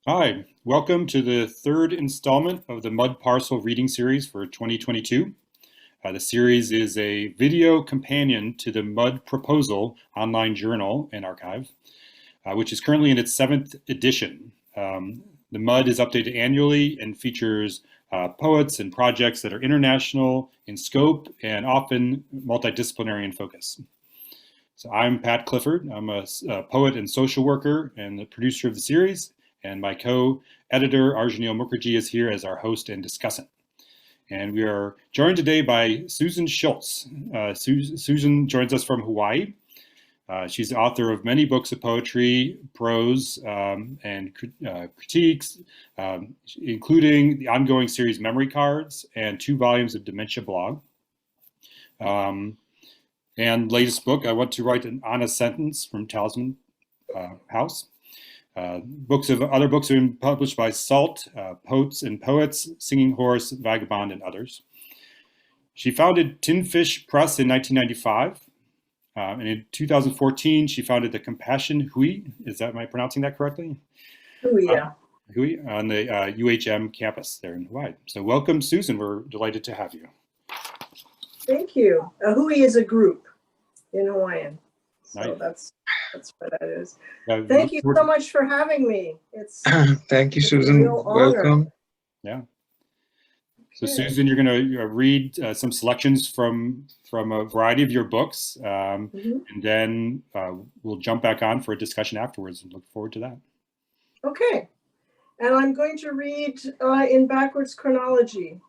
Hi, welcome to the third installment of the MUD Parcel Reading Series for 2022. The series is a video companion to the MUD Proposal online journal and archive, which is currently in its 7th edition. The MUD is updated annually and features poets and projects that are international in scope and often multidisciplinary in focus. So I'm Pat Clifford. I'm a poet and social worker and the producer of the series. And my co-editor, Aryanil Mukherjee, is here as our host and discussant. And we are joined today by Susan Schultz. Susan joins us from Hawaii. She's the author of many books of poetry, prose, and critiques, including the ongoing series Memory Cards and 2 volumes of Dementia Blog. And latest book, I Want to Write an Honest Sentence from Talisman House. Other books have been published by SALT, Poets and Poets, Singing Horse, Vagabond, and others. She founded Tinfish Press in 1995. And in 2014, she founded the Compassion Hui. Am I pronouncing that correctly? Hui, yeah. Hui on the UHM campus there in Hawaii. So welcome, Susan. We're delighted to have you. Thank you. Hui is a group in Hawaiian. So Nice. That's what that is. Thank you so much for having me. Thank you, Susan. Welcome. Yeah. So Susan, you're going to read some selections from a variety of your books, and then we'll jump back on for a discussion afterwards and look forward to that. Okay. And I'm going to read in backwards chronology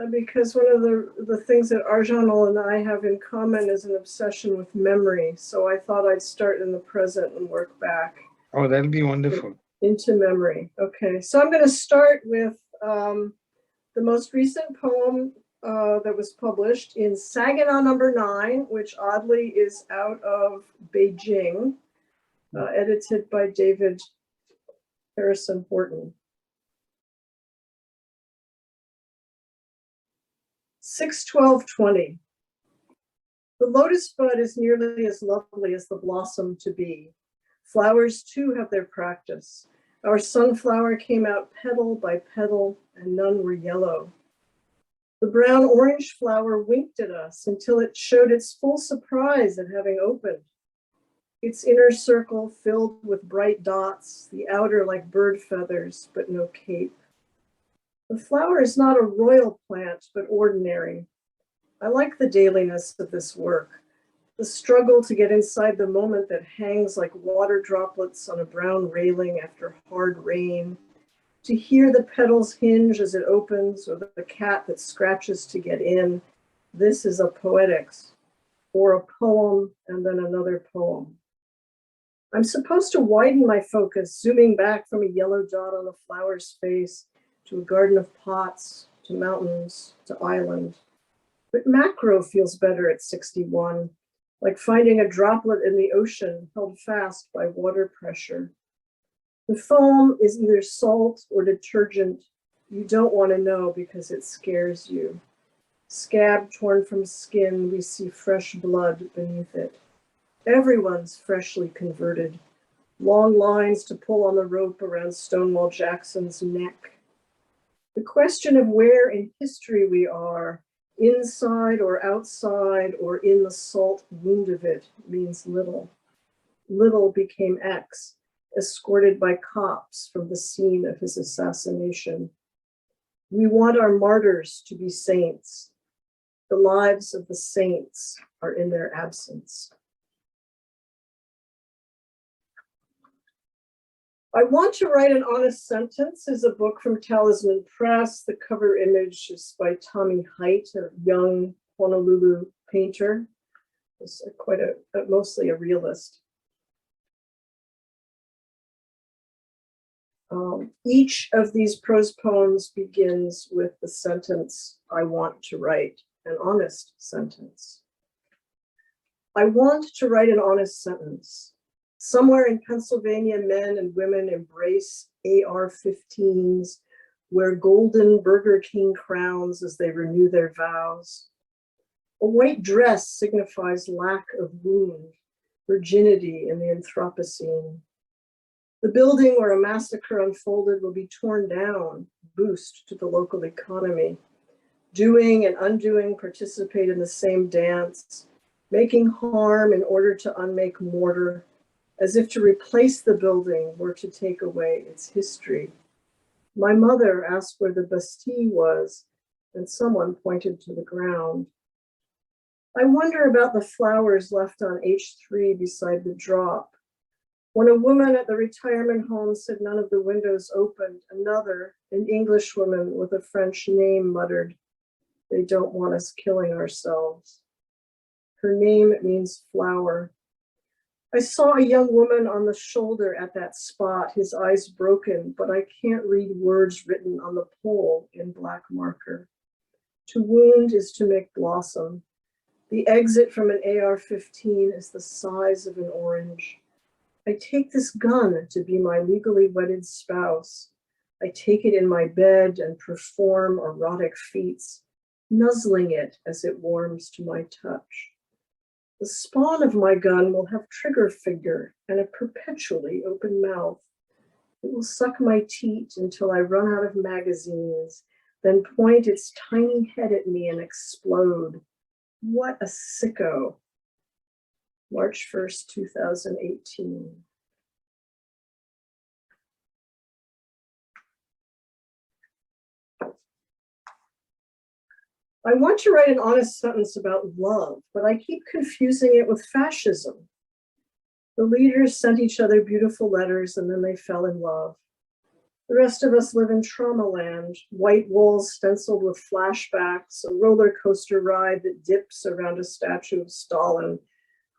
because one of the things that Aryanil and I have in common is an obsession with memory. So I thought I'd start in the present and work back. Oh, that'll be wonderful. Into memory. Okay. So I'm going to start with the most recent poem that was published in Saginaw #9, which oddly is out of Beijing, edited by David Harrison Horton. 6/12/20. The lotus bud is nearly as lovely as the blossom to be. Flowers too have their practice. Our sunflower came out petal by petal, and none were yellow. The brown orange flower winked at us until it showed its full surprise at having opened. Its inner circle filled with bright dots, the outer like bird feathers, but no cape. The flower is not a royal plant, but ordinary. I like the dailiness of this work, the struggle to get inside the moment that hangs like water droplets on a brown railing after hard rain, to hear the petals hinge as it opens, or the cat that scratches to get in. This is a poetics, or a poem and then another poem. I'm supposed to widen my focus, zooming back from a yellow dot on a flower's face to a garden of pots, to mountains, to island. But macro feels better at 61, like finding a droplet in the ocean held fast by water pressure. The foam is either salt or detergent. You don't want to know because it scares you. Scab torn from skin, we see fresh blood beneath it. Everyone's freshly converted. Long lines to pull on the rope around Stonewall Jackson's neck. The question of where in history we are, inside or outside or in the salt wound of it, means little. Little became X, escorted by cops from the scene of his assassination. We want our martyrs to be saints. The lives of the saints are in their absence. I Want to Write an Honest Sentence is a book from Talisman Press. The cover image is by Tommy Height, a young Honolulu painter. It's mostly a realist. Each of these prose poems begins with the sentence, I want to write an honest sentence. I want to write an honest sentence. Somewhere in Pennsylvania, men and women embrace AR-15s, wear golden Burger King crowns as they renew their vows. A white dress signifies lack of wound, virginity in the Anthropocene. The building where a massacre unfolded will be torn down, boost to the local economy. Doing and undoing participate in the same dance, making harm in order to unmake mortar, as if to replace the building were to take away its history. My mother asked where the Bastille was, and someone pointed to the ground. I wonder about the flowers left on H3 beside the drop. When a woman at the retirement home said none of the windows opened, another, an English woman with a French name, muttered, "They don't want us killing ourselves." Her name means flower. I saw a young woman on the shoulder at that spot, his eyes broken, but I can't read words written on the pole in black marker. To wound is to make blossom. The exit from an AR-15 is the size of an orange. I take this gun to be my legally wedded spouse. I take it in my bed and perform erotic feats, nuzzling it as it warms to my touch. The spawn of my gun will have trigger finger and a perpetually open mouth. It will suck my teat until I run out of magazines, then point its tiny head at me and explode. What a sicko. March 1st, 2018. I want to write an honest sentence about love, but I keep confusing it with fascism. The leaders sent each other beautiful letters and then they fell in love. The rest of us live in trauma land, white walls stenciled with flashbacks, a roller coaster ride that dips around a statue of Stalin,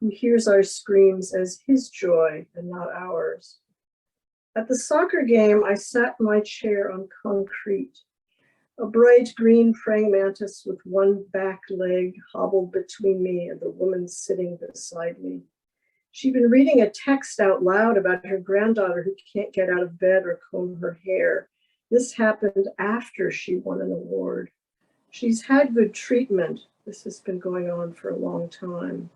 who hears our screams as his joy and not ours. At the soccer game, I sat in my chair on concrete. A bright green praying mantis with one back leg hobbled between me and the woman sitting beside me. She'd been reading a text out loud about her granddaughter who can't get out of bed or comb her hair. This happened after she won an award. She's had good treatment. This has been going on for a long time.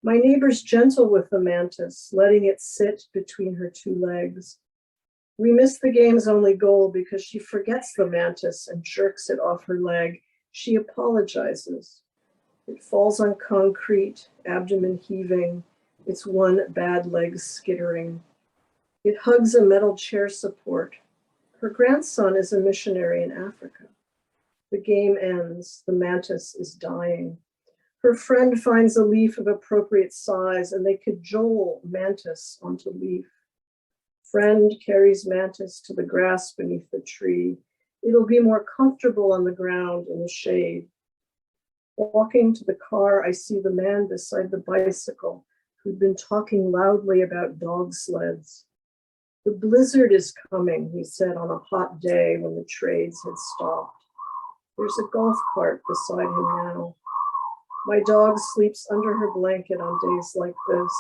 My neighbor's gentle with the mantis, letting it sit between her two legs. We miss the game's only goal because she forgets the mantis and jerks it off her leg. She apologizes. It falls on concrete, abdomen heaving, its one bad leg skittering. It hugs a metal chair support. Her grandson is a missionary in Africa. The game ends. The mantis is dying. Her friend finds a leaf of appropriate size and they cajole mantis onto leaf. Friend carries mantis to the grass beneath the tree. It'll be more comfortable on the ground in the shade. Walking to the car, I see the man beside the bicycle who'd been talking loudly about dog sleds. The blizzard is coming, he said on a hot day when the trades had stopped. There's a golf cart beside him now. My dog sleeps under her blanket on days like this.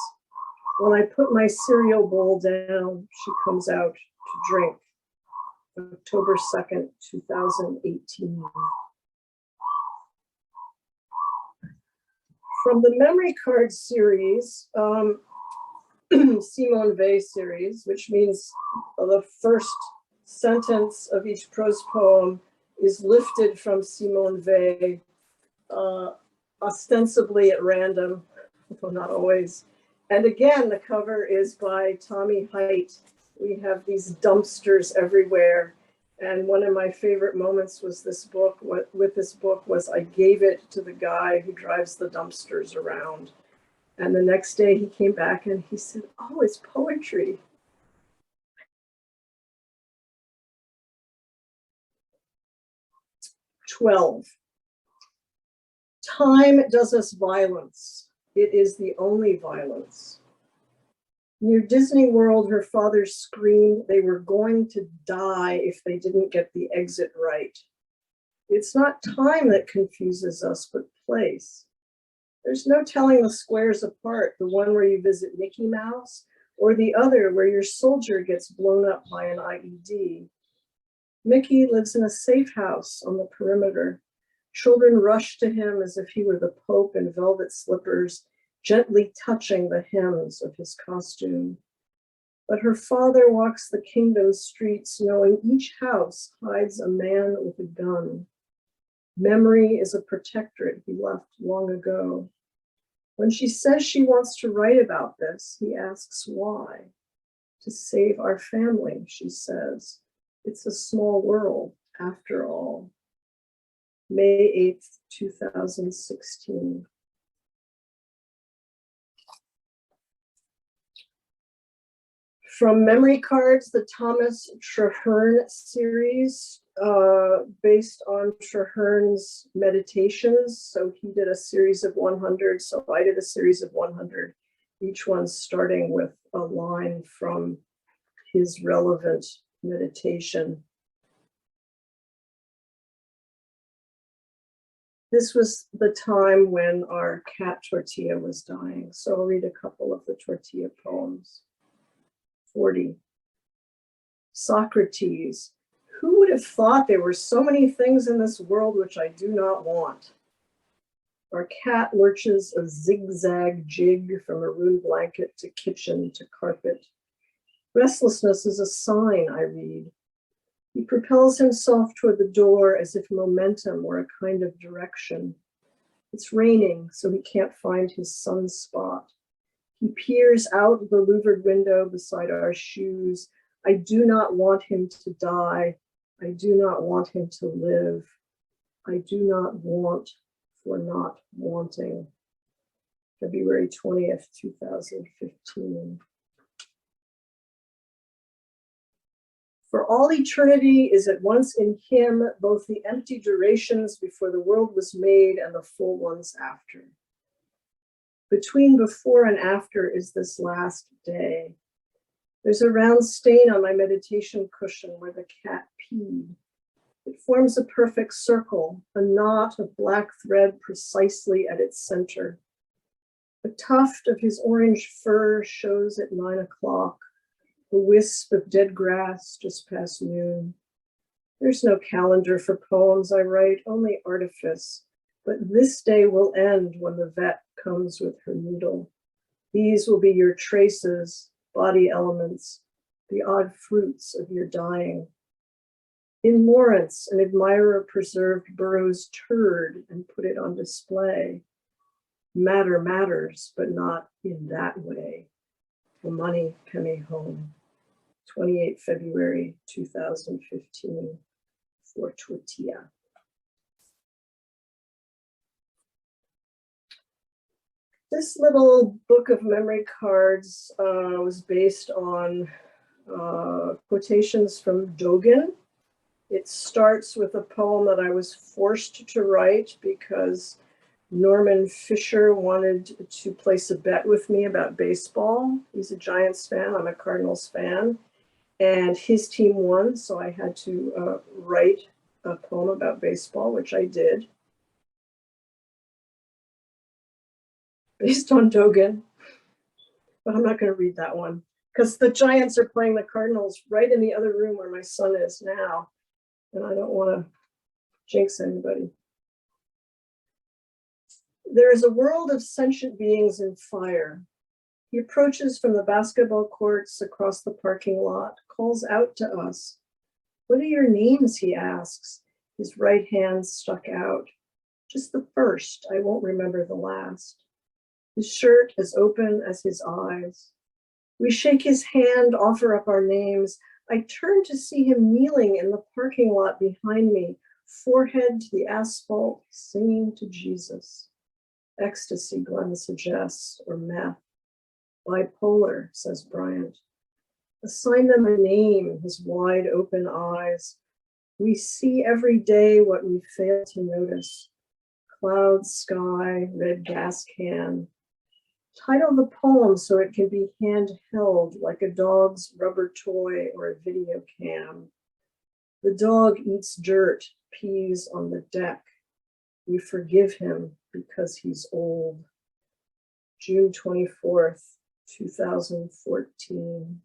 When I put my cereal bowl down, she comes out to drink. October 2nd, 2018. From the memory card series, Simone Weil series, which means the first sentence of each prose poem is lifted from Simone Weil, ostensibly at random, though not always. And again, the cover is by Tommy Height. We have these dumpsters everywhere. And one of my favorite moments was this book, with this book was I gave it to the guy who drives the dumpsters around. And the next day he came back and he said, "Oh, it's poetry." "12. Time does us violence. It is the only violence. Near Disney World, her father screamed they were going to die if they didn't get the exit right. It's not time that confuses us, but place. There's no telling the squares apart, the one where you visit Mickey Mouse, or the other where your soldier gets blown up by an IED. Mickey lives in a safe house on the perimeter. Children rush to him as if he were the Pope in velvet slippers, gently touching the hems of his costume. But her father walks the kingdom's streets, knowing each house hides a man with a gun. Memory is a protectorate he left long ago. When she says she wants to write about this, he asks why. To save our family, she says. It's a small world, after all. May 8th, 2016. From Memory Cards, the Thomas Traherne series, based on Traherne's meditations. So he did a series of 100, so I did a series of 100, each one starting with a line from his relevant meditation. This was the time when our cat Tortilla was dying, so I'll read a couple of the Tortilla poems. 40. Socrates, who would have thought there were so many things in this world which I do not want? Our cat lurches a zigzag jig from maroon blanket to kitchen to carpet. Restlessness is a sign, I read. He propels himself toward the door as if momentum were a kind of direction. It's raining, so he can't find his sunspot. He peers out the louvered window beside our shoes. I do not want him to die. I do not want him to live. I do not want for not wanting. February 20th, 2015. For all eternity is at once in him, both the empty durations before the world was made and the full ones after. Between before and after is this last day. There's a round stain on my meditation cushion where the cat peed. It forms a perfect circle, a knot of black thread precisely at its center. A tuft of his orange fur shows at 9 o'clock, a wisp of dead grass just past noon. There's no calendar for poems I write, only artifice. But this day will end when the vet comes with her needle. These will be your traces, body elements, the odd fruits of your dying. In Lawrence, an admirer preserved Burroughs' turd and put it on display. Matter matters, but not in that way. For money, penny home. 28 February 2015, for Tortilla. This little book of memory cards was based on quotations from Dogen. It starts with a poem that I was forced to write because Norman Fisher wanted to place a bet with me about baseball. He's a Giants fan, I'm a Cardinals fan, and his team won, so I had to write a poem about baseball, which I did. Based on Dogen, but I'm not going to read that one because the Giants are playing the Cardinals right in the other room where my son is now, and I don't want to jinx anybody. There is a world of sentient beings in fire. He approaches from the basketball courts across the parking lot, calls out to us. What are your names, he asks, his right hand stuck out. Just the first, I won't remember the last. His shirt as open as his eyes. We shake his hand, offer up our names. I turn to see him kneeling in the parking lot behind me, forehead to the asphalt, singing to Jesus. Ecstasy, Glenn suggests, or meth. Bipolar, says Bryant. Assign them a name, his wide open eyes. We see every day what we fail to notice. Cloud, sky, red gas can. Title the poem so it can be handheld like a dog's rubber toy or a video cam. The dog eats dirt, pees on the deck. We forgive him because he's old. June 24th, 2014.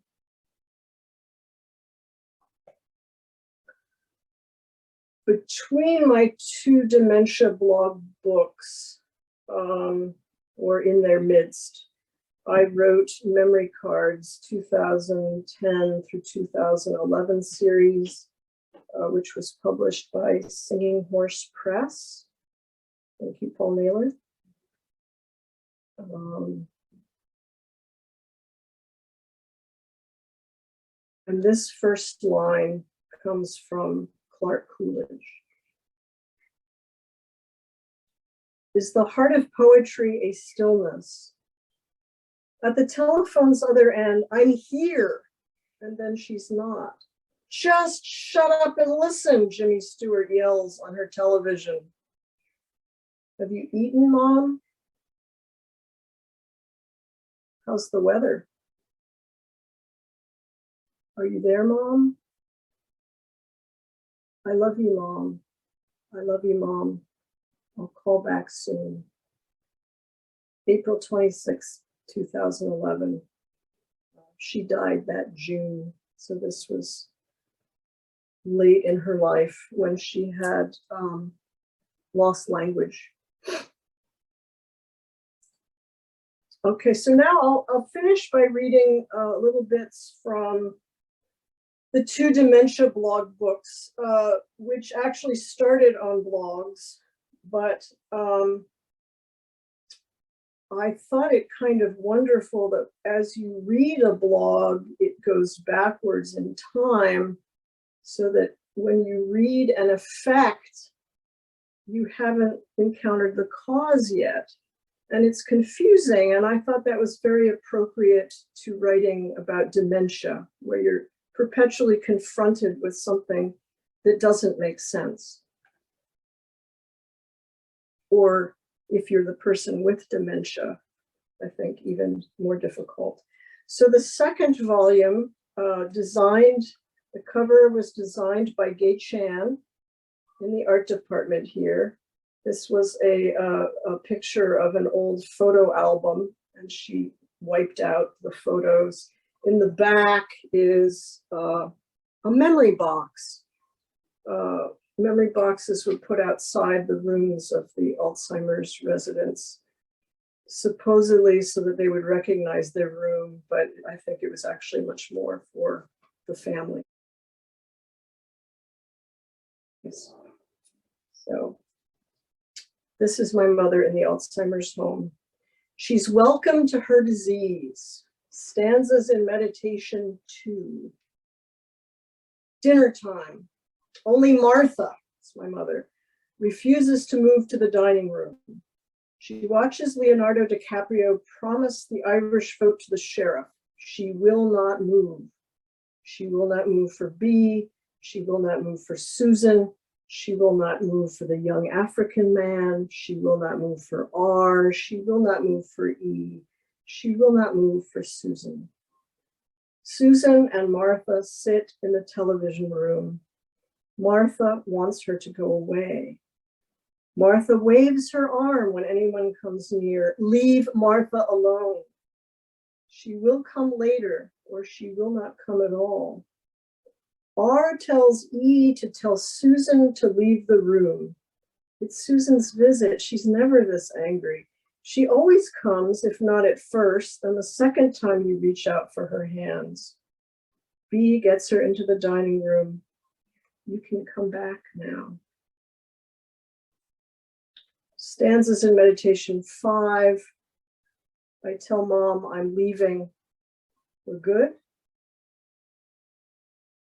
Between my two dementia blog books, or in their midst, I wrote Memory Cards 2010 through 2011 series, which was published by Singing Horse Press. Thank you, Paul Naylor. And this first line comes from Clark Coolidge. Is the heart of poetry a stillness? At the telephone's other end, I'm here, and then she's not. Just shut up and listen, Jimmy Stewart yells on her television. Have you eaten, Mom? How's the weather? Are you there, Mom? I love you, Mom. I love you, Mom. I'll call back soon. April 26, 2011. She died that June. So this was late in her life when she had lost language. Okay, so now I'll finish by reading little bits from the 2 dementia blog books, which actually started on blogs, but I thought it kind of wonderful that as you read a blog, it goes backwards in time so that when you read an effect, you haven't encountered the cause yet. And it's confusing, and I thought that was very appropriate to writing about dementia, where you're perpetually confronted with something that doesn't make sense. Or if you're the person with dementia, I think even more difficult. So the second volume, the cover was designed by Gay Chan in the art department here. This was a picture of an old photo album, and she wiped out the photos. In the back is a memory box. Memory boxes were put outside the rooms of the Alzheimer's residents, supposedly so that they would recognize their room, but I think it was actually much more for the family. So this is my mother in the Alzheimer's home. She's welcome to her disease. Stanzas in Meditation 2. Dinner time. Only Martha, it's my mother, refuses to move to the dining room. She watches Leonardo DiCaprio promise the Irish vote to the sheriff. She will not move. She will not move for B. She will not move for Susan. She will not move for the young African man. She will not move for R. She will not move for E. She will not move for Susan. Susan and Martha sit in the television room. Martha wants her to go away. Martha waves her arm when anyone comes near. Leave Martha alone. She will come later, or she will not come at all. R tells E to tell Susan to leave the room. It's Susan's visit. She's never this angry. She always comes, if not at first, then the second time you reach out for her hands. B gets her into the dining room. You can come back now. Stanzas in Meditation 5. I tell Mom I'm leaving. We're good?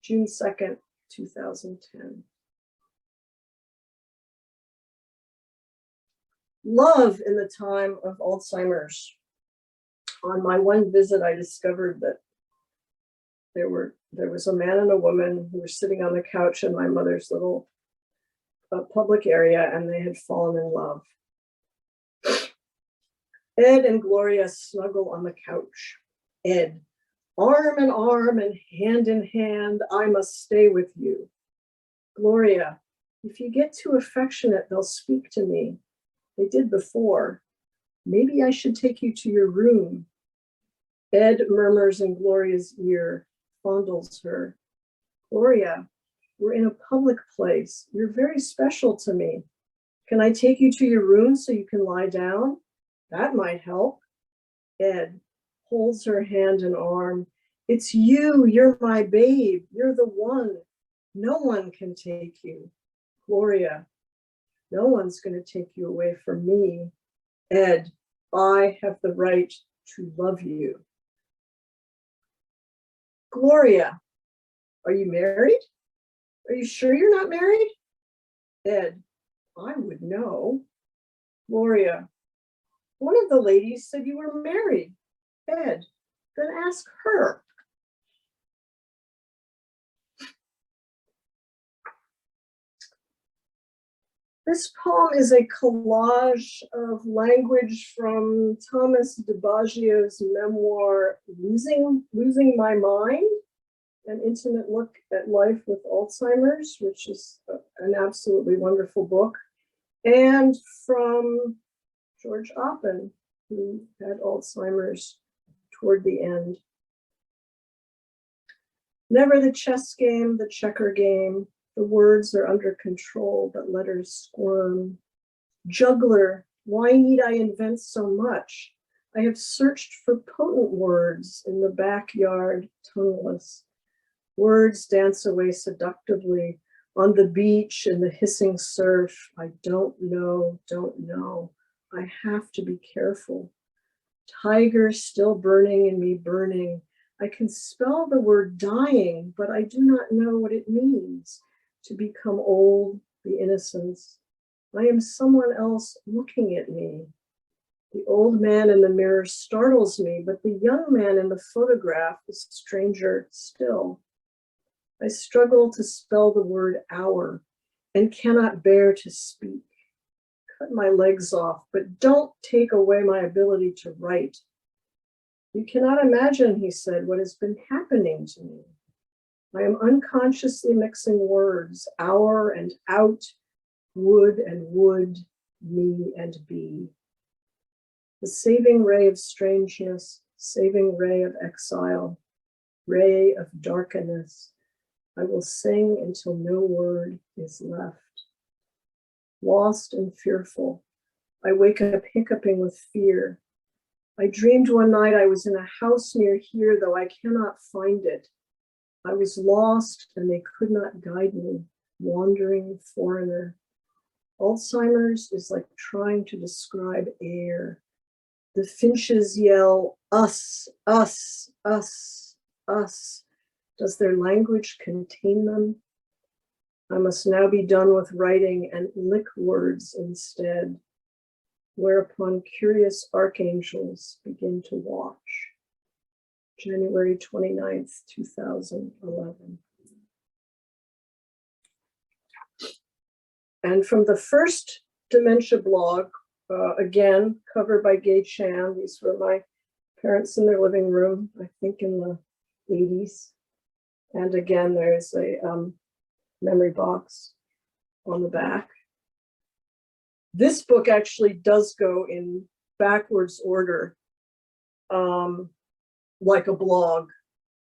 June 2nd, 2010. Love in the time of Alzheimer's. On my one visit, I discovered that there was a man and a woman who were sitting on the couch in my mother's little public area, and they had fallen in love. Ed and Gloria snuggle on the couch. Ed, arm in arm and hand in hand, I must stay with you. Gloria, if you get too affectionate, they'll speak to me. They did before. Maybe I should take you to your room. Ed murmurs in Gloria's ear, fondles her. Gloria, we're in a public place. You're very special to me. Can I take you to your room so you can lie down? That might help. Ed, holds her hand and arm. It's you, you're my babe, you're the one. No one can take you. Gloria, no one's going to take you away from me. Ed, I have the right to love you. Gloria, are you married? Are you sure you're not married? Ed, I would know. Gloria, one of the ladies said you were married. Ed, then ask her. This poem is a collage of language from Thomas de Baggio's memoir, Losing My Mind, an intimate look at life with Alzheimer's, which is an absolutely wonderful book, and from George Oppen, who had Alzheimer's toward the end. Never the chess game, the checker game. The words are under control, but letters squirm. Juggler, why need I invent so much? I have searched for potent words in the backyard, tongueless. Words dance away seductively on the beach in the hissing surf. I don't know. I have to be careful. Tiger still burning in me, burning. I can spell the word dying, but I do not know what it means. To become old, the innocence. I am someone else looking at me. The old man in the mirror startles me, but the young man in the photograph is stranger still. I struggle to spell the word hour and cannot bear to speak. Cut my legs off, but don't take away my ability to write. You cannot imagine, he said, what has been happening to me. I am unconsciously mixing words, hour and out, would and would, me and be. The saving ray of strangeness, saving ray of exile, ray of darkness. I will sing until no word is left. Lost and fearful, I wake up hiccuping with fear. I dreamed one night I was in a house near here, though I cannot find it. I was lost and they could not guide me, wandering foreigner. Alzheimer's is like trying to describe air. The finches yell, us, us, us, us. Does their language contain them? I must now be done with writing and lick words instead, whereupon curious archangels begin to watch. January 29th, 2011. And from the first dementia blog, again, covered by Gay Chan. These were my parents in their living room, I think in the 80s. And again, there's a memory box on the back. This book actually does go in backwards order, like a blog.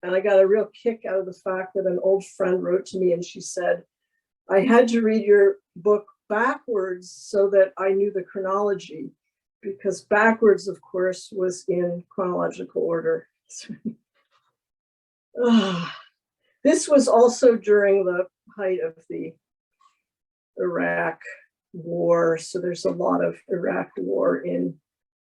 And I got a real kick out of the fact that an old friend wrote to me and she said, I had to read your book backwards so that I knew the chronology, because backwards, of course, was in chronological order. This was also during the height of the Iraq War, so there's a lot of Iraq War in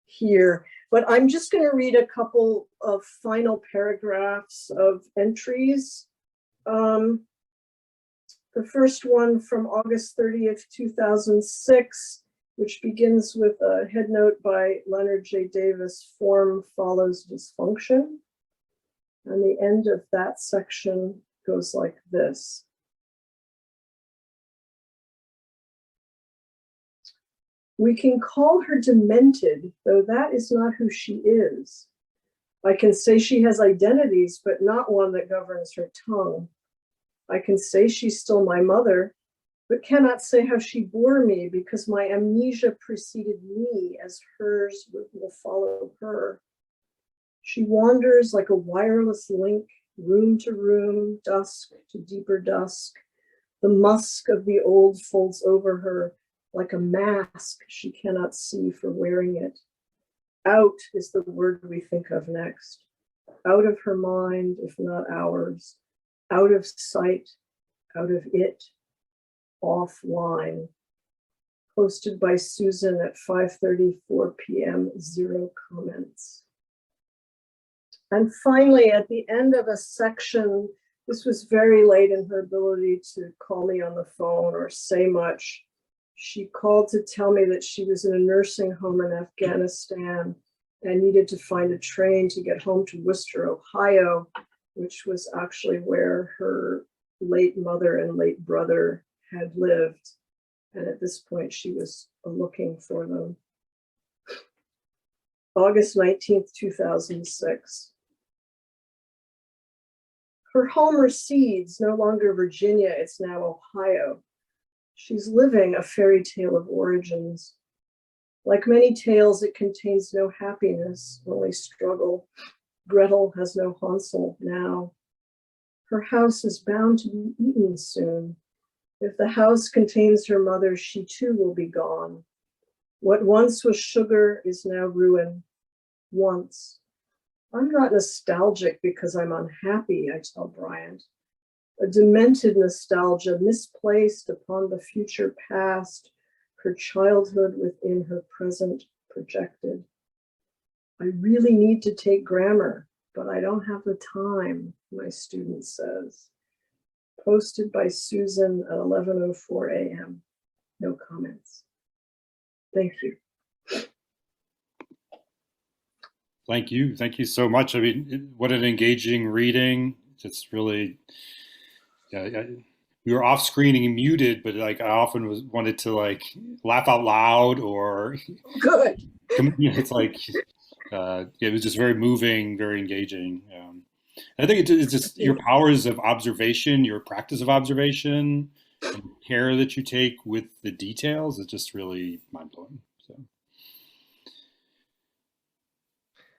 here. But I'm just going to read a couple of final paragraphs of entries. The first one from August 30th, 2006, which begins with a headnote by Leonard J. Davis, form follows dysfunction. And the end of that section goes like this. We can call her demented, though that is not who she is. I can say she has identities, but not one that governs her tongue. I can say she's still my mother, but cannot say how she bore me because my amnesia preceded me as hers will follow her. She wanders like a wireless link, room to room, dusk to deeper dusk. The musk of the old folds over her like a mask she cannot see for wearing it. Out is the word we think of next. Out of her mind, if not ours. Out of sight, out of it, offline. Posted by Susan at 5:34 p.m., 0 comments. And finally, at the end of a section, this was very late in her ability to call me on the phone or say much. She called to tell me that she was in a nursing home in Afghanistan and needed to find a train to get home to Worcester, Ohio, which was actually where her late mother and late brother had lived. And at this point, she was looking for them. August 19th, 2006. Her home recedes, no longer Virginia, it's now Ohio. She's living a fairy tale of origins. Like many tales, it contains no happiness, only struggle. Gretel has no Hansel now. Her house is bound to be eaten soon. If the house contains her mother, she too will be gone. What once was sugar is now ruin. Once. I'm not nostalgic because I'm unhappy, I tell Bryant. A demented nostalgia misplaced upon the future past, her childhood within her present projected. I really need to take grammar, but I don't have the time, my student says. Posted by Susan at 11:04 a.m. No comments. Thank you. Thank you. Thank you so much. I mean, what an engaging reading. It's really, yeah, we were off screen and muted, but like I often wanted to like laugh out loud or Good. it's like, it was just very moving, very engaging. I think it's just your powers of observation, your practice of observation, and care that you take with the details is just really mind-blowing. So.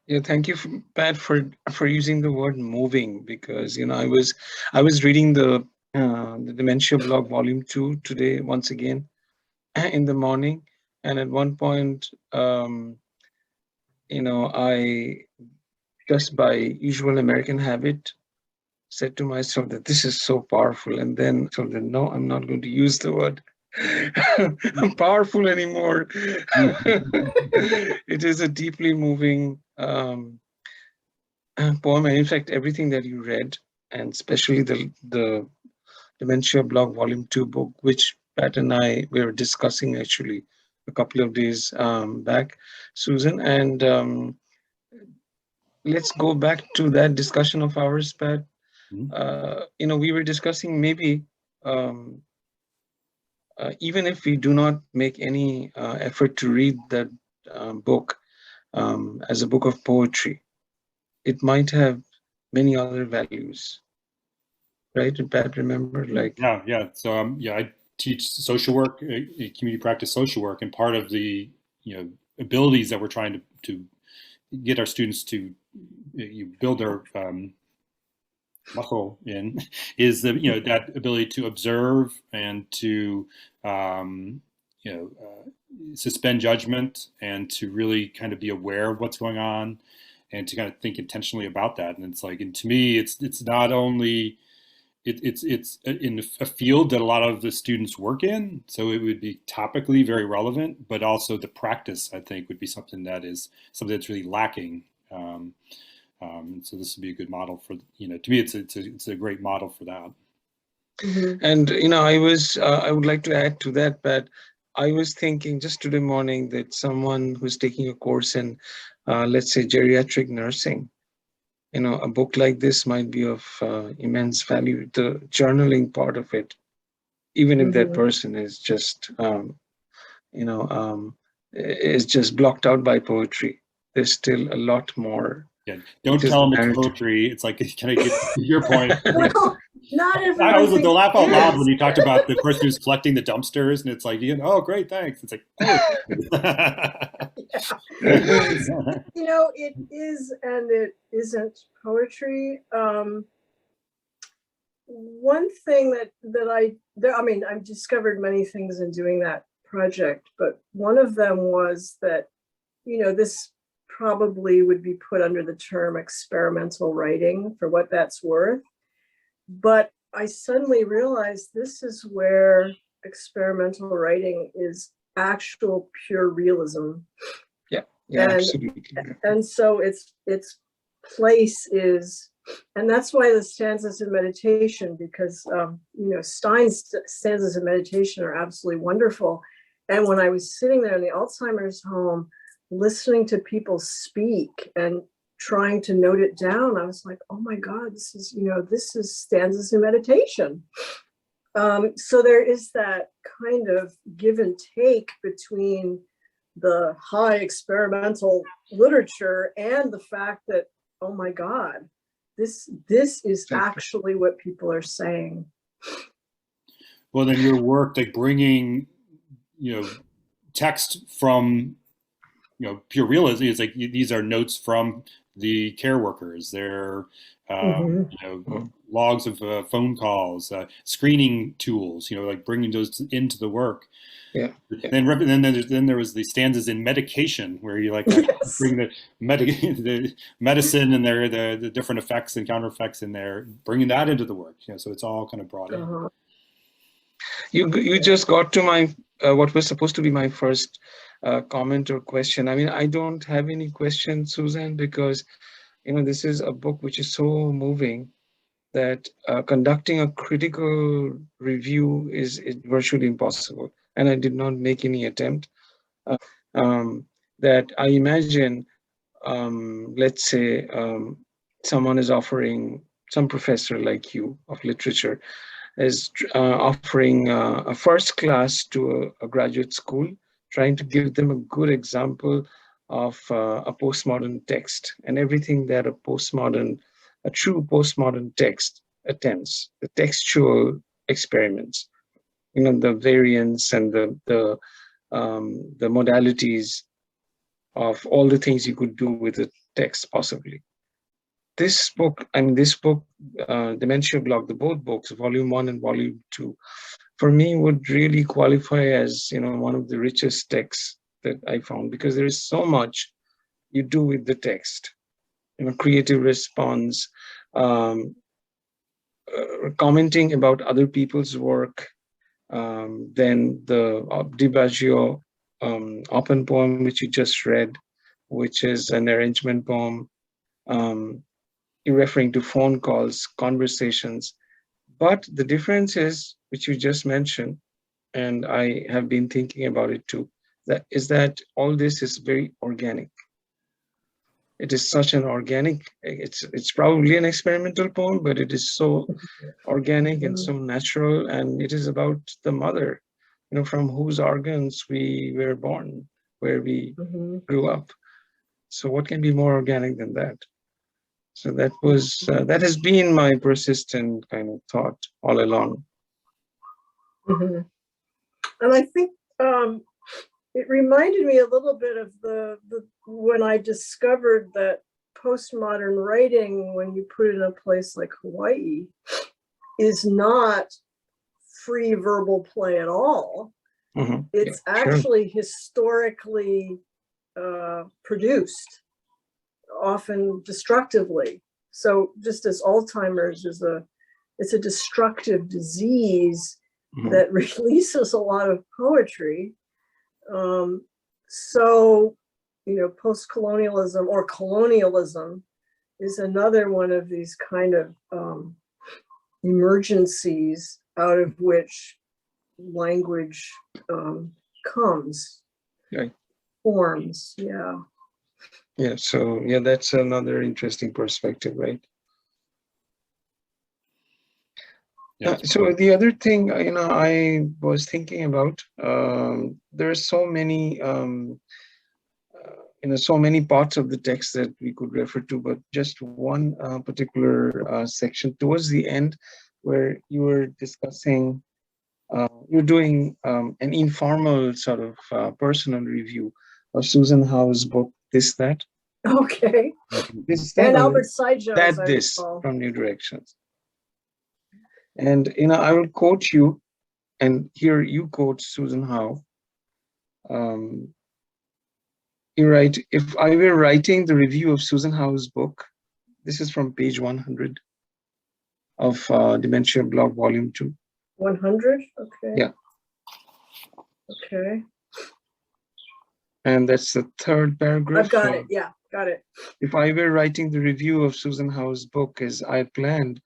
Yeah, thank you, Pat, for using the word moving, because I was reading the Dementia Blog Volume 2 today once again in the morning, and at one point, I just by usual American habit said to myself that this is so powerful, and then no, I'm not going to use the word powerful anymore. It is a deeply moving poem, and in fact, everything that you read, and especially the Dementia Blog Volume 2 book, which Pat and I were discussing actually a couple of days back, Susan, and let's go back to that discussion of ours, Pat. We were discussing maybe even if we do not make any effort to read that book as a book of poetry, it might have many other values, right? And Pat, remember, like Yeah. So I teach social work, community practice social work, and part of the abilities that we're trying to get our students to build their muscle in is that ability to observe and to suspend judgment and to really kind of be aware of what's going on and to kind of think intentionally about that. And it's like, and to me, it's not only it's in a field that a lot of the students work in, so it would be topically very relevant, but also the practice, I think, would be something that's really lacking. So this would be a good model for, to me, it's a great model for that. Mm-hmm. And, I would like to add to that, but I was thinking just today morning that someone who's taking a course in, let's say, geriatric nursing, a book like this might be of immense value. The journaling part of it, even if that person is just, is just blocked out by poetry, there's still a lot more. Yeah, don't tell them it's poetry. It's like, can I get your point? Well, not everyone. They'll laugh out loud when you talked about the person who's collecting the dumpsters, and it's like, oh, great, thanks. It's like, it is and it isn't poetry. One thing I've discovered many things in doing that project, but one of them was that, this probably would be put under the term experimental writing for what that's worth. But I suddenly realized this is where experimental writing is actual pure realism. Yeah, and, absolutely. And so its place is, and that's why the stanzas in meditation, because Stein's stanzas in meditation are absolutely wonderful. And when I was sitting there in the Alzheimer's home, listening to people speak and trying to note it down, I was like, oh my God, this is stanzas in meditation. So there is that kind of give and take between the high experimental literature and the fact that, oh my God, this is actually what people are saying. Well, then your work, like bringing, text from, pure realism, is like these are notes from the care workers. They're, logs of phone calls, screening tools, like bringing those into the work. Yeah. Then there was the stanzas in medication where you like bring the medicine and the different effects and counter effects in there, bringing that into the work. So it's all kind of brought in. You just got to my what was supposed to be my first comment or question. I mean, I don't have any questions, Susan, because this is a book which is so moving that conducting a critical review is virtually impossible, and I did not make any attempt. That I imagine, let's say, someone is offering, some professor like you of literature is offering a first class to a graduate school, trying to give them a good example of a postmodern text and everything that a true postmodern text attempts, the textual experiments, the variants and the modalities of all the things you could do with a text possibly. This book, Dementia Blog, both books, Volume 1 and Volume 2, for me would really qualify as one of the richest texts that I found, because there is so much you do with the text, creative response, commenting about other people's work, then the DiBaggio open poem, which you just read, which is an arrangement poem, referring to phone calls, conversations. But the difference is, which you just mentioned, and I have been thinking about it too, that all this is very organic. It is such an organic, it's probably an experimental poem, but it is so organic and so natural, and it is about the mother, from whose organs we were born, where we grew up. So what can be more organic than that? So that was that has been my persistent kind of thought all along. And I think it reminded me a little bit of the when I discovered that postmodern writing, when you put it in a place like Hawaii, is not free verbal play at all. It's actually historically produced, often destructively. So just as Alzheimer's it's a destructive disease that releases a lot of poetry. So, post-colonialism or colonialism is another one of these kind of emergencies out of which language comes, forms. Yeah, so that's another interesting perspective, right? So the other thing, I was thinking about, there are so many, so many parts of the text that we could refer to, but just one particular section towards the end, where you were discussing, you're doing an informal sort of personal review of Susan Howe's book, This, That. Okay. This, That, and Albert Seijo's, That, This, from New Directions. And I will quote you, and here you quote Susan Howe. You write, if I were writing the review of Susan Howe's book, this is from page 100 of Dementia Blog Volume 2. 100? Okay. Yeah. Okay. And that's the third paragraph. I've got it. Yeah, got it. If I were writing the review of Susan Howe's book as I planned,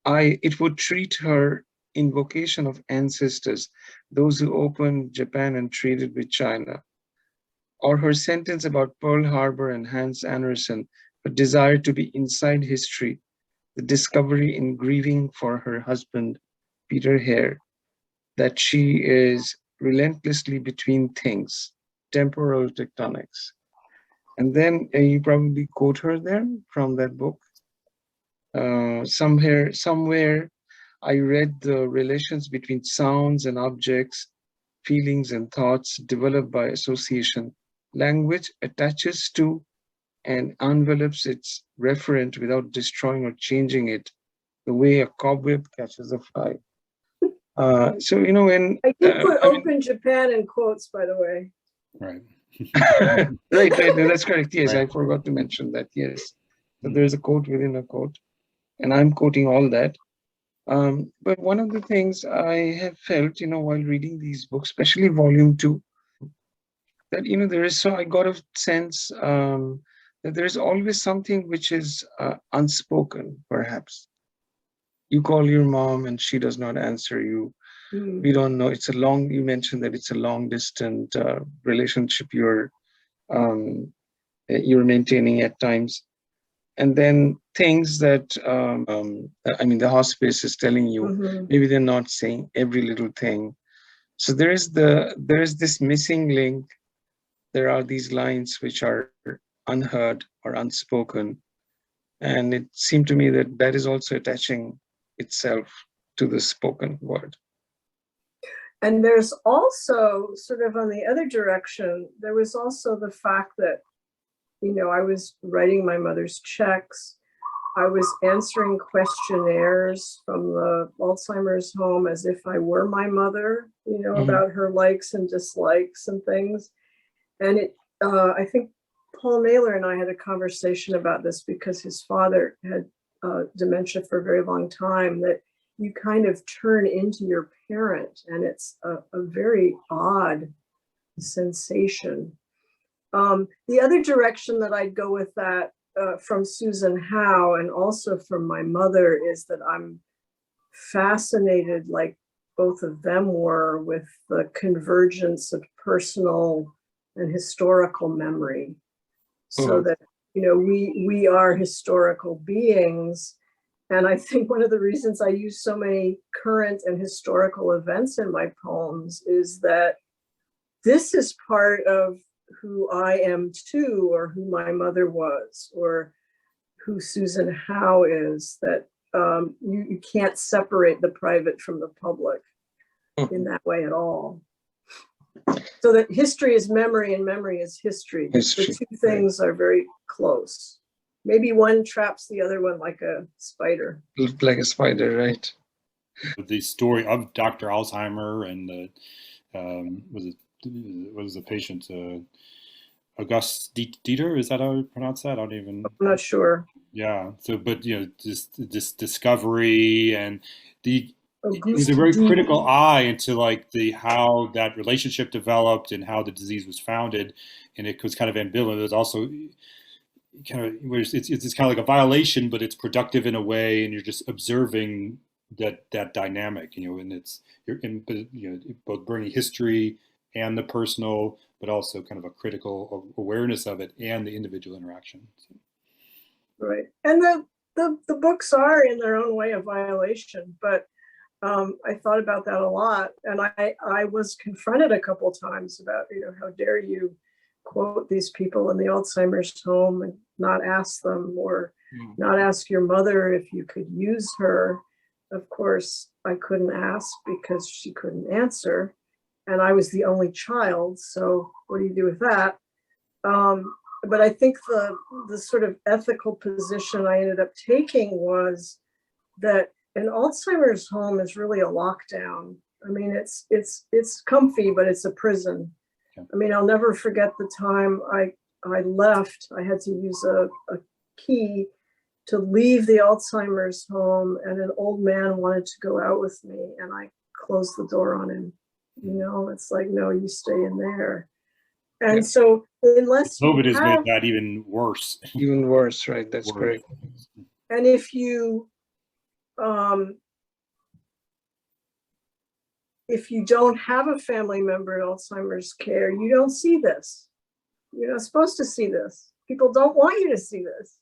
it would treat her invocation of ancestors, those who opened Japan and traded with China, or her sentence about Pearl Harbor and Hans Andersen, but desire to be inside history, the discovery in grieving for her husband, Peter Hare, that she is relentlessly between things, temporal tectonics. And then you probably quote her there from that book. Somewhere I read the relations between sounds and objects, feelings and thoughts developed by association. Language attaches to and envelops its referent without destroying or changing it, the way a cobweb catches a fly. So, you know, when I did put open Japan in quotes, by the way. Right. right, that's correct. Yes, Right. I forgot to mention that. Yes, so there's a quote within a quote, and I'm quoting all that. But one of the things I have felt, you know, while reading these books, especially volume 2, that, you know, I got a sense that there is always something which is unspoken, perhaps. You call your mom and she does not answer you. We don't know. You mentioned that it's a long distant relationship you're maintaining at times. And then things that, I mean, the hospice is telling you, maybe they're not saying every little thing. So there is this missing link. There are these lines which are unheard or unspoken. And it seemed to me that is also attaching itself to the spoken word. And there's also sort of on the other direction, there was also the fact that, you know, I was writing my mother's checks. I was answering questionnaires from the Alzheimer's home as if I were my mother, you know, about her likes and dislikes and things. And I think Paul Naylor and I had a conversation about this because his father had dementia for a very long time, that you kind of turn into your parent, and it's a very odd sensation. The other direction that I'd go with that from Susan Howe and also from my mother is that I'm fascinated, like both of them were, with the convergence of personal and historical memory. So that, you know, we are historical beings. And I think one of the reasons I use so many current and historical events in my poems is that this is part of who I am too, or who my mother was, or who Susan Howe is, that you can't separate the private from the public in that way at all. So that history is memory and memory is history. The two things are very close. Maybe one traps the other one like a spider. Like a spider, right? The story of Dr. Alzheimer and was the patient August Dieter? Is that how you pronounce that? I'm not sure. Yeah. So, but you know, this discovery and it was a very critical eye into like how that relationship developed and how the disease was founded, and it was kind of ambivalent. It was also kind of it's kind of like a violation, but it's productive in a way, and you're just observing that dynamic, you know, and both bringing history and the personal, but also kind of a critical awareness of it and the individual interaction. So. Right, and the books are in their own way a violation, but I thought about that a lot, and I was confronted a couple times about, you know, how dare you quote these people in the Alzheimer's home and not ask them, or not ask your mother if you could use her. Of course, I couldn't ask because she couldn't answer, and I was the only child. So what do you do with that? But I think the sort of ethical position I ended up taking was that an Alzheimer's home is really a lockdown. I mean, it's comfy, but it's a prison. I mean, I'll never forget the time I left. I had to use a key to leave the Alzheimer's home, and an old man wanted to go out with me, and I closed the door on him. You know, it's like, no, you stay in there. And so unless COVID has made that even worse. Even worse, right? That's correct. And if you don't have a family member in Alzheimer's care, you don't see this. You're not supposed to see this. People don't want you to see this.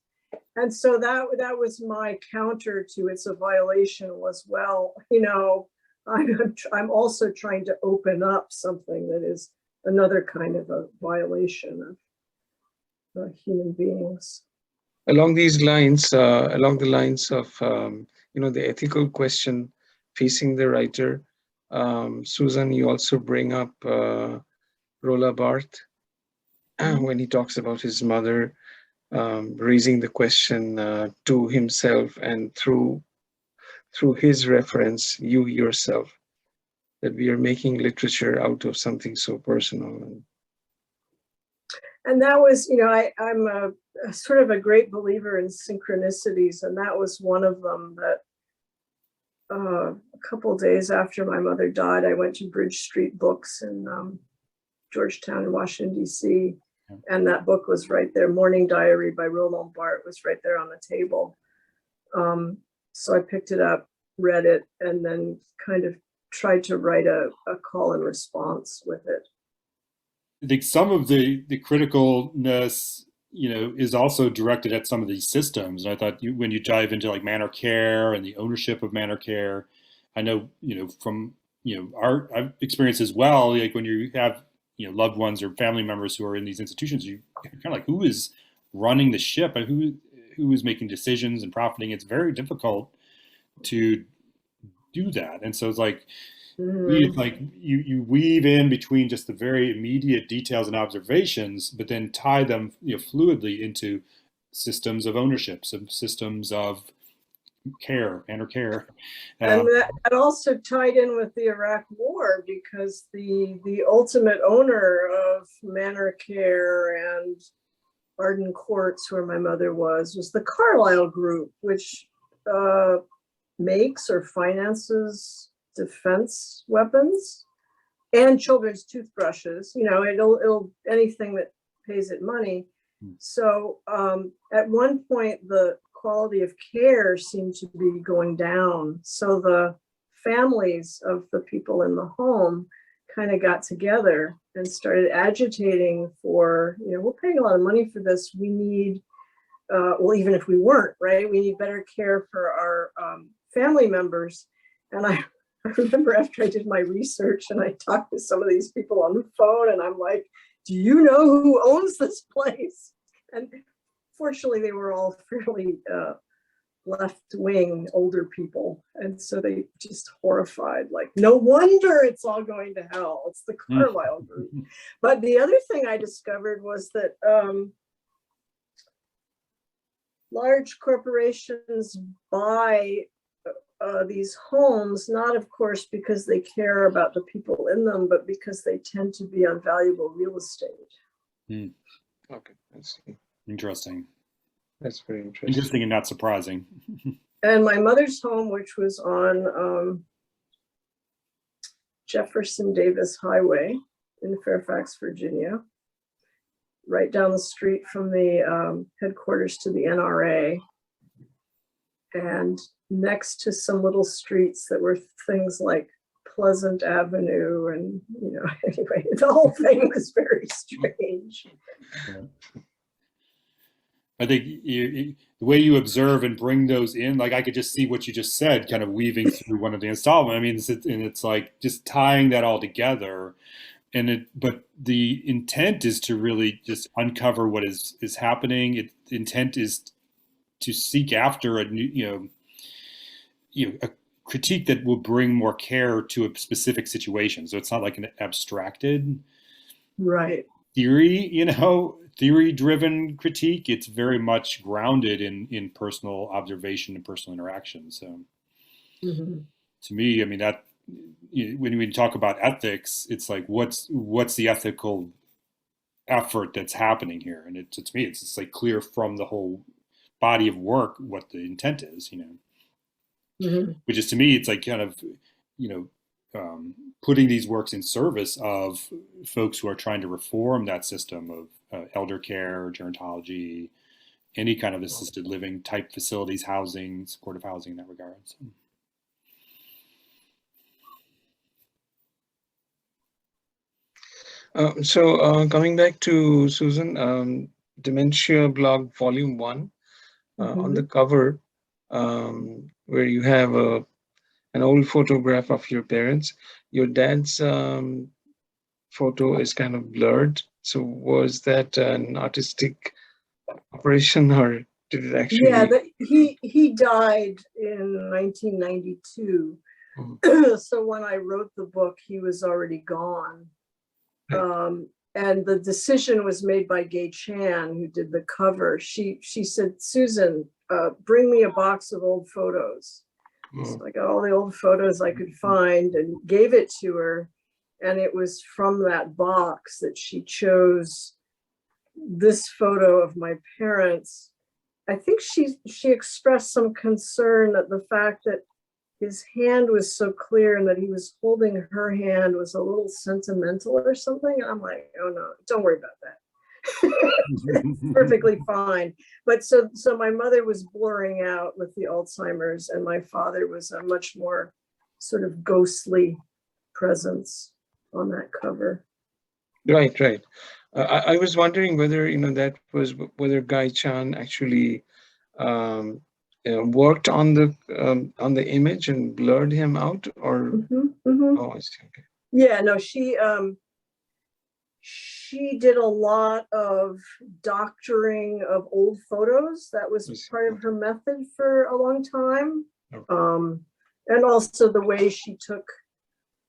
And so that was my counter to it's a violation was, well, you know, I'm also trying to open up something that is another kind of a violation of human beings. Along these lines, along the lines of, you know, the ethical question facing the writer, Susan, you also bring up Roland Barthes when he talks about his mother raising the question to himself, and through his reference, you yourself, that we are making literature out of something so personal. And that was, you know, I'm a sort of a great believer in synchronicities, and that was one of them. That a couple of days after my mother died, I went to Bridge Street Books in Georgetown in Washington, D.C., and that book was right there. Morning Diary by Roland Barthes was right there on the table. So I picked it up, read it, and then kind of tried to write a call and response with it. I think some of the criticalness, you know, is also directed at some of these systems. And I thought when you dive into like Manor Care and the ownership of Manor Care, I know, you know, from, you know, our experience as well, like when you have, you know, loved ones or family members who are in these institutions, you're kind of like, who is running the ship and who is making decisions and profiting? It's very difficult to do that. And so it's like, it's like you weave in between just the very immediate details and observations, but then tie them, you know, fluidly into systems of ownership, some systems of care, Manor Care. And that also tied in with the Iraq War, because the ultimate owner of Manor Care and Arden Courts, where my mother was the Carlyle Group, which makes or finances defense weapons and children's toothbrushes. You know, it'll anything that pays it money. So at one point, the quality of care seemed to be going down. So the families of the people in the home kind of got together and started agitating for, you know, we're paying a lot of money for this. We need, well, even if we weren't, right, we need better care for our family members. And I remember after I did my research and I talked to some of these people on the phone, and I'm like, do you know who owns this place? And fortunately, they were all fairly left-wing older people. And so they just horrified, like, no wonder it's all going to hell. It's the Carlyle Group. But the other thing I discovered was that large corporations buy these homes, not of course because they care about the people in them, but because they tend to be on valuable real estate. Okay, I see. Interesting. That's very interesting. Interesting and not surprising. And my mother's home, which was on Jefferson Davis Highway in Fairfax, Virginia, right down the street from the headquarters to the NRA, and next to some little streets that were things like Pleasant Avenue, and, you know, anyway, the whole thing was very strange. Yeah. I think the way you observe and bring those in, like I could just see what you just said, kind of weaving through one of the installments. I mean, it's like just tying that all together, but the intent is to really just uncover what is happening. The intent is to seek after a new, a critique that will bring more care to a specific situation. So it's not like an abstracted theory, theory-driven critique. It's very much grounded in personal observation and personal interaction. So to me, I mean, when we talk about ethics, it's like, what's the ethical effort that's happening here? And to me, it's just like clear from the whole body of work what the intent is, which is, to me, it's like kind of, putting these works in service of folks who are trying to reform that system of elder care, gerontology, any kind of assisted living type facilities, housing, supportive housing in that regard. Coming back to Susan, Dementia Blog Volume 1, on the cover, where you have an old photograph of your parents. Your dad's photo is kind of blurred. So was that an artistic operation, or did it actually? Yeah, he died in 1992. So when I wrote the book, he was already gone. And the decision was made by Gay Chan, who did the cover. She said, Susan, bring me a box of old photos. So I got all the old photos I could find and gave it to her. And it was from that box that she chose this photo of my parents. I think she expressed some concern that the fact that his hand was so clear and that he was holding her hand was a little sentimental or something. And I'm like, oh no, don't worry about that. It's perfectly fine. But so my mother was blurring out with the Alzheimer's, and my father was a much more sort of ghostly presence on that cover. Right. I was wondering whether, that was whether Guy Chan actually worked on the image and blurred him out, or Oh, I see. Okay. Yeah, no, she did a lot of doctoring of old photos. That was part of her method for a long time. Okay. And also the way she took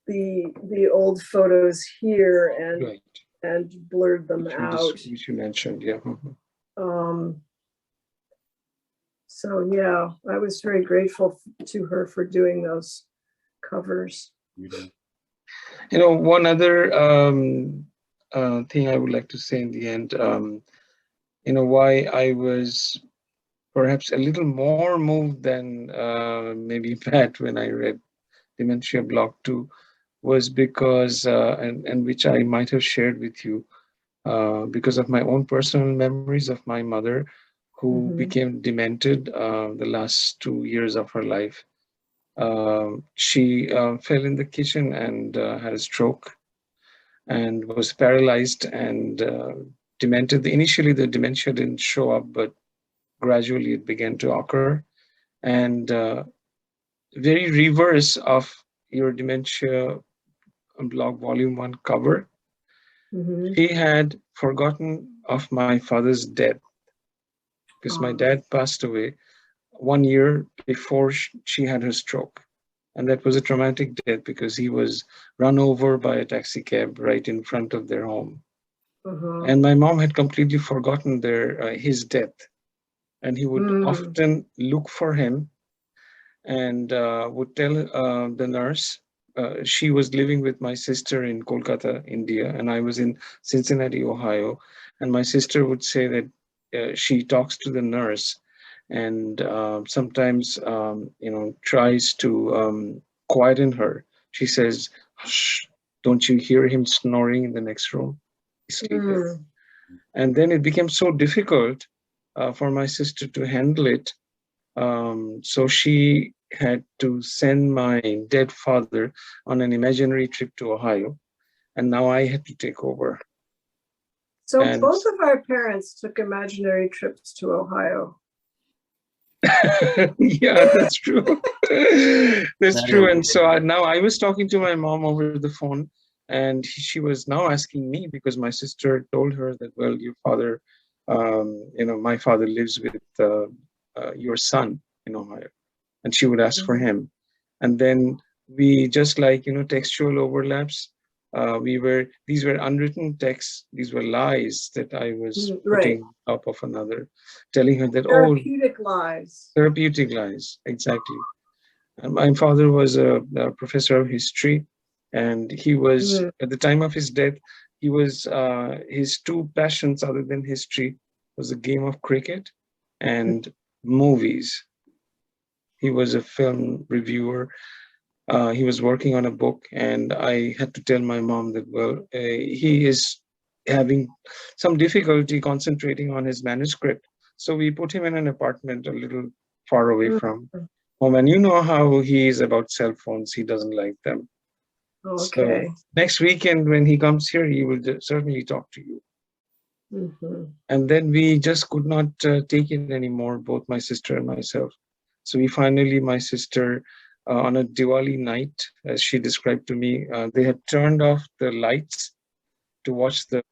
the old photos here and blurred them out. Which you mentioned, yeah. So yeah, I was very grateful to her for doing those covers. One other thing I would like to say in the end, why I was perhaps a little more moved than maybe Pat when I read Dementia Block 2 was because, and which I might have shared with you, because of my own personal memories of my mother, who became demented the last 2 years of her life. She fell in the kitchen and had a stroke and was paralyzed and demented. Initially, the dementia didn't show up, but gradually it began to occur. And very reverse of your Dementia Blog Volume 1 cover, she had forgotten of my father's death, because my dad passed away 1 year before she had her stroke. And that was a traumatic death because he was run over by a taxi cab right in front of their home. And my mom had completely forgotten his death. And he would often look for him and would tell the nurse. She was living with my sister in Kolkata, India, and I was in Cincinnati, Ohio. And my sister would say that she talks to the nurse and sometimes, tries to quieten her. She says, "Shh, don't you hear him snoring in the next room? He's sleeping." And then it became so difficult for my sister to handle it. So she had to send my dead father on an imaginary trip to Ohio. And now I had to take over. So both of our parents took imaginary trips to Ohio. Yeah, that's true. That's true. And so now I was talking to my mom over the phone, and she was now asking me, because my sister told her that, well, your father, my father lives with your son in Ohio, and she would ask for him. And then we just like, textual overlaps. These were unwritten texts. These were lies that I was putting on top of another, telling her that, therapeutic lies, exactly. And my father was a professor of history, And he was, at the time of his death, he was, his two passions other than history was the game of cricket and movies. He was a film reviewer. He was working on a book, and I had to tell my mom that, well, he is having some difficulty concentrating on his manuscript. So we put him in an apartment a little far away from home. And you know how he is about cell phones. He doesn't like them. Okay. So next weekend when he comes here, he will certainly talk to you. And then we just could not take it anymore, both my sister and myself. So we finally, my sister, on a Diwali night, as she described to me, they had turned off the lights to watch the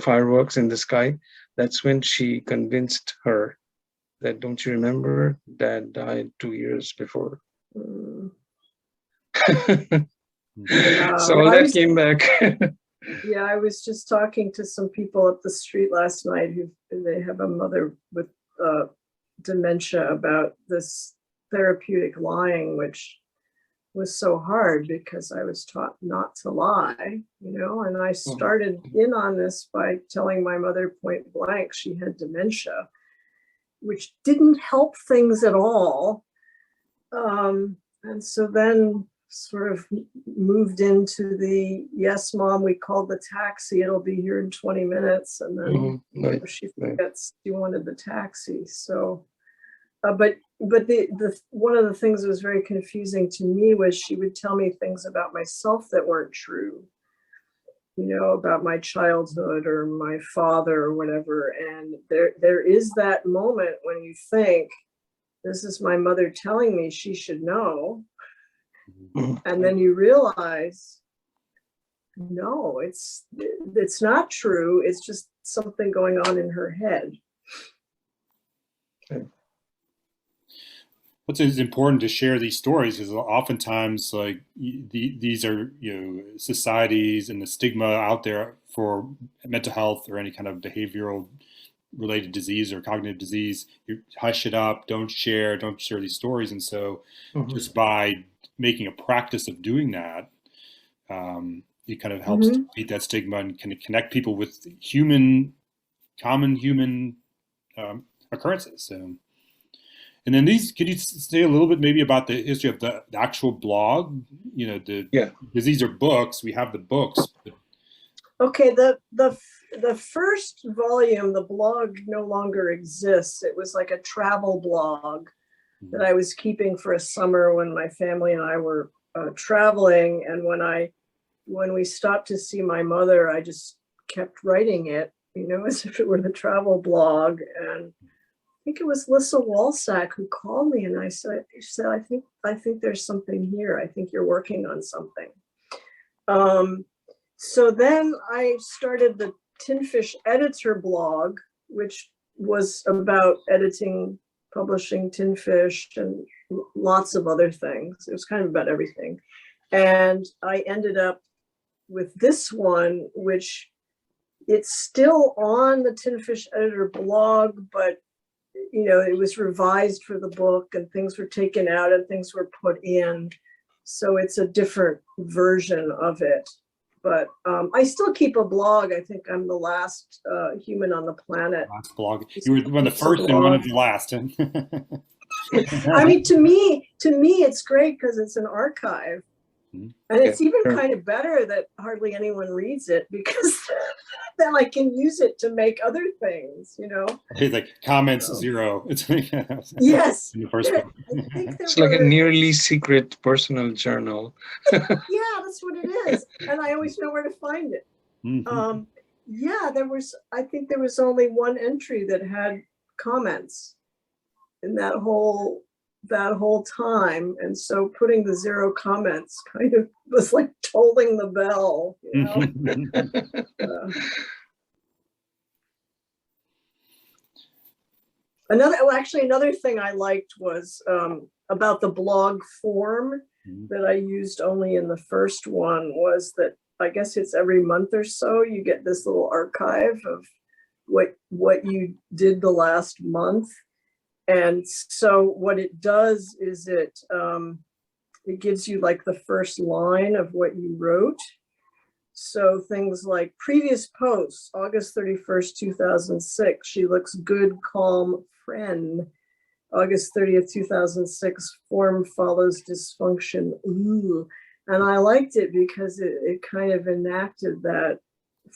fireworks in the sky. That's when she convinced her that, don't you remember, Dad died 2 years before. So all that came back. Yeah, I was just talking to some people up the street last night they have a mother with dementia about this therapeutic lying, which was so hard because I was taught not to lie, and I started in on this by telling my mother point blank she had dementia, which didn't help things at all. And so then sort of moved into the, yes, Mom, we called the taxi, it'll be here in 20 minutes. And then she forgets she wanted the taxi. So, but the one of the things that was very confusing to me was she would tell me things about myself that weren't true, about my childhood or my father or whatever. And there is that moment when you think, this is my mother telling me she should know. And then you realize, no, it's not true. It's just something going on in her head. What's important to share these stories is oftentimes like these are societies and the stigma out there for mental health or any kind of behavioral related disease or cognitive disease. You hush it up, don't share these stories. And so just by making a practice of doing that, it kind of helps to beat that stigma and kind of connect people with common human occurrences. So, and then could you say a little bit maybe about the history of the actual blog? Because these are books, we have the books. Okay, the first volume, the blog no longer exists. It was like a travel blog that I was keeping for a summer when my family and I were traveling. And when we stopped to see my mother, I just kept writing it, as if it were the travel blog. And I think it was Lissa Walsack who called me, and she said, I think there's something here. I think you're working on something. So then I started the Tinfish Editor blog, which was about editing, publishing Tinfish, and lots of other things. It was kind of about everything. And I ended up with this one, which it's still on the Tinfish Editor blog, but it was revised for the book and things were taken out and things were put in. So it's a different version of it. But I still keep a blog. I think I'm the last human on the planet. Last blog. You were one of the first and one of the last. I mean, to me, it's great because it's an archive. And it's even kind of better that hardly anyone reads it, because then I can use it to make other things, It's like comments zero. It's like, yes. In the first book. It's like a nearly secret personal journal. Yeah, that's what it is. And I always know where to find it. Yeah, I think there was only one entry that had comments in that whole time. And so putting the zero comments kind of was like tolling the bell, Another thing I liked was about the blog form that I used only in the first one, was that I guess it's every month or so you get this little archive of what you did the last month. And so what it does is it it gives you like the first line of what you wrote. So things like previous posts, August 31st, 2006, she looks good, calm, friend. August 30th, 2006, form follows dysfunction. Ooh. And I liked it because it kind of enacted that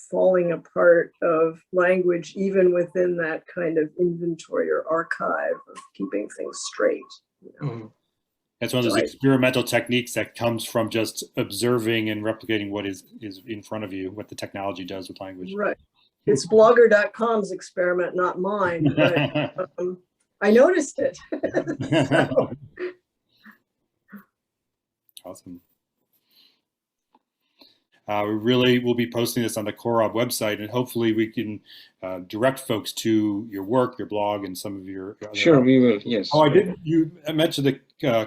falling apart of language, even within that kind of inventory or archive of keeping things straight. You know? Mhm. That's one of those experimental techniques that comes from just observing and replicating what is in front of you, what the technology does with language. Right. It's blogger.com's experiment, not mine, but I noticed it. So. Awesome. We really will be posting this on the CoreOb website, and hopefully we can direct folks to your work, your blog, and some of your other Sure, we will. Yes. Oh, I did. You mentioned the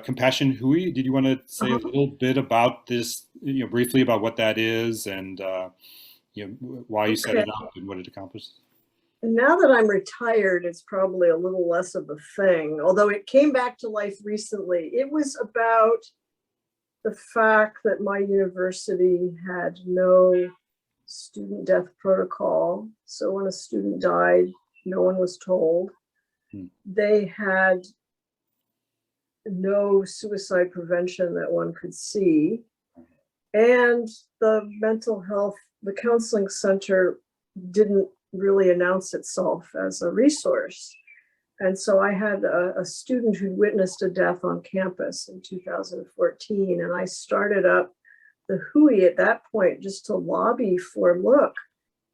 Compassion Hui. Did you want to say a little bit about this? Briefly about what that is, and why you set it up and what it accomplishes. And now that I'm retired, it's probably a little less of a thing. Although it came back to life recently. It was about the fact that my university had no student death protocol. So when a student died, no one was told. They had no suicide prevention that one could see. And the mental health, the counseling center didn't really announce itself as a resource. And so I had a student who witnessed a death on campus in 2014, and I started up the Hui at that point just to lobby for, look,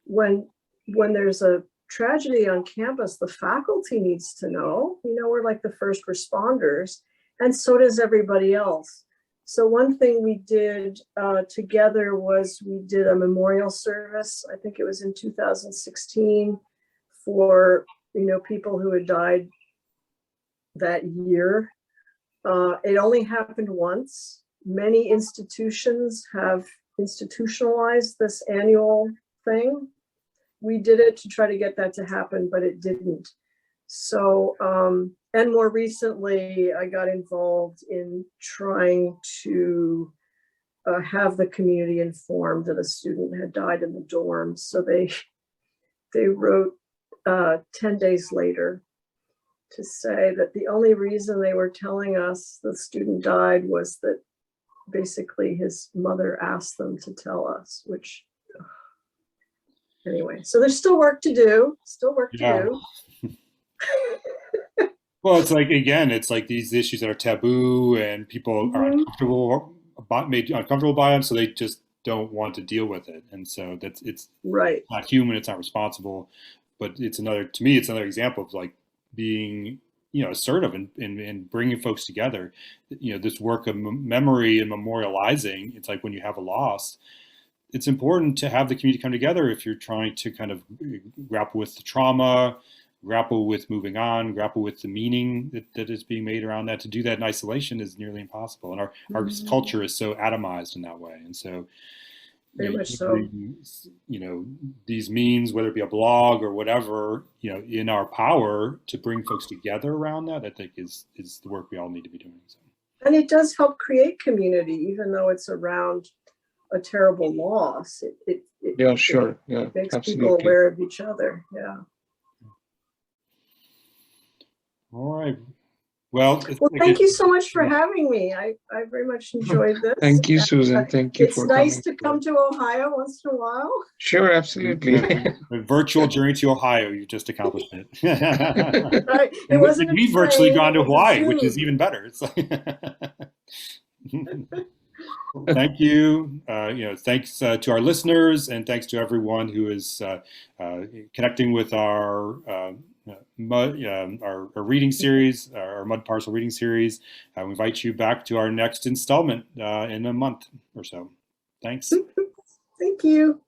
when there's a tragedy on campus, the faculty needs to know. We're like the first responders, and so does everybody else. So one thing we did together was we did a memorial service. I think it was in 2016 for people who had died that year. It only happened once. Many institutions have institutionalized this annual thing. We did it to try to get that to happen, but it didn't. So, and more recently, I got involved in trying to have the community informed that a student had died in the dorm. So they wrote 10 days later to say that the only reason they were telling us the student died was that basically his mother asked them to tell us, which anyway, so there's still work to do, Well, it's like, again, it's like these issues that are taboo and people are made uncomfortable by them, so they just don't want to deal with it. And so it's right. Not human, it's not responsible, but to me, it's another example of like being, assertive and bringing folks together. This work of memory and memorializing, it's like when you have a loss, it's important to have the community come together if you're trying to kind of grapple with the trauma, grapple with moving on, grapple with the meaning that is being made around that. To do that in isolation is nearly impossible. And our culture is so atomized in that way. And so, very much so. These means, whether it be a blog or whatever, in our power to bring folks together around that, I think is the work we all need to be doing. So. And it does help create community, even though it's around a terrible loss. It makes absolutely. people aware of each other. Yeah. All right. Well, thank you so much for having me. I very much enjoyed this. Thank you, Susan. Thank you for coming. It's nice to come to Ohio once in a while. Sure, absolutely. A virtual journey to Ohio, you just accomplished it. Right. It wasn't. We've virtually gone to Hawaii, which is even better. It's like thank you. Thanks to our listeners, and thanks to everyone who is connecting with our reading series, our MUD Parcel Reading Series. I invite you back to our next installment in a month or so. Thanks. Thank you.